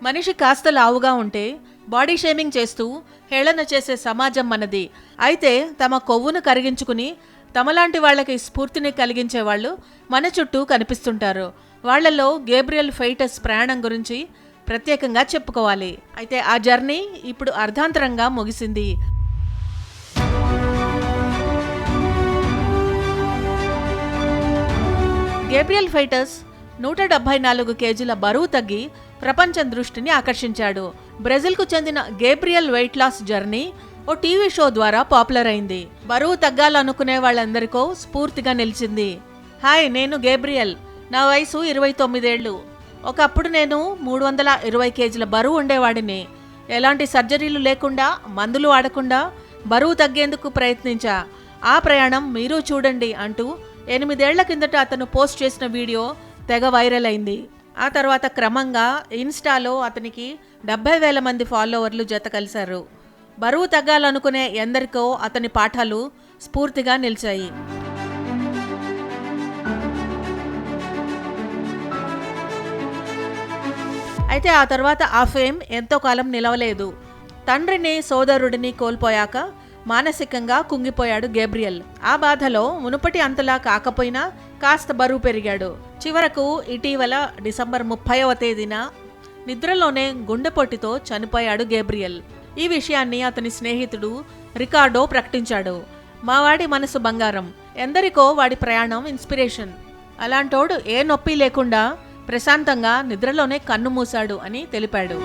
మనిషి కాస్త లావుగా ఉంటే బాడీ షేమింగ్ చేస్తూ హేళన చేసే సమాజం మనది. అయితే తమ కొవ్వును కరిగించుకుని తమలాంటి వాళ్ళకి స్ఫూర్తిని కలిగించే వాళ్ళు మన చుట్టూ కనిపిస్తుంటారు. వాళ్లలో గేబ్రియల్ ఫెయిటస్ ప్రయాణం గురించి ప్రత్యేకంగా చెప్పుకోవాలి. అయితే ఆ జర్నీ ఇప్పుడు అర్ధాంతరంగా ముగిసింది. గేబ్రియల్ ఫెయిటస్ 174 కేజీల బరువు తగ్గి ప్రపంచం దృష్టిని ఆకర్షించాడు. బ్రెజిల్కు చెందిన గేబ్రియల్ వెయిట్ లాస్ జర్నీ ఓ టీవీ షో ద్వారా పాపులర్ అయింది. బరువు తగ్గాలనుకునే వాళ్ళందరికో స్ఫూర్తిగా నిలిచింది. హాయ్, నేను గేబ్రియల్. నా వయసు 29 ఏళ్ళు. ఒకప్పుడు నేను 320 కేజీల బరువు ఉండేవాడిని. ఎలాంటి సర్జరీలు లేకుండా, మందులు వాడకుండా బరువు తగ్గేందుకు ప్రయత్నించా. ఆ ప్రయాణం మీరు చూడండి అంటూ 8 ఏళ్ల కిందట అతను పోస్ట్ చేసిన వీడియో తెగ వైరల్ అయింది. ఆ తర్వాత క్రమంగా ఇన్స్టాలో అతనికి 70,000 మంది ఫాలోవర్లు జత కలిశారు. బరువు తగ్గాలనుకునే ఎందరికో అతని పాఠాలు స్ఫూర్తిగా నిలిచాయి. అయితే ఆ తర్వాత ఆ ఫేమ్ ఎంతో కాలం నిలవలేదు. తండ్రిని, సోదరుడిని కోల్పోయాక మానసికంగా కుంగిపోయాడు గేబ్రియల్. ఆ బాధలో మునుపటి అంతలా కాకపోయినా కాస్త బరువు పెరిగాడు. చివరకు ఇటీవల డిసెంబర్ 30వ తేదీన నిద్రలోనే గుండెపోటుతో చనిపోయాడు గేబ్రియల్. ఈ విషయాన్ని అతని స్నేహితుడు రికార్డో ప్రకటించాడు. మావాడి మనసు బంగారం, ఎందరికో వాడి ప్రయాణం ఇన్స్పిరేషన్. అలాంటోడు ఏ నొప్పి లేకుండా ప్రశాంతంగా నిద్రలోనే కన్ను మూశాడు అని తెలిపాడు.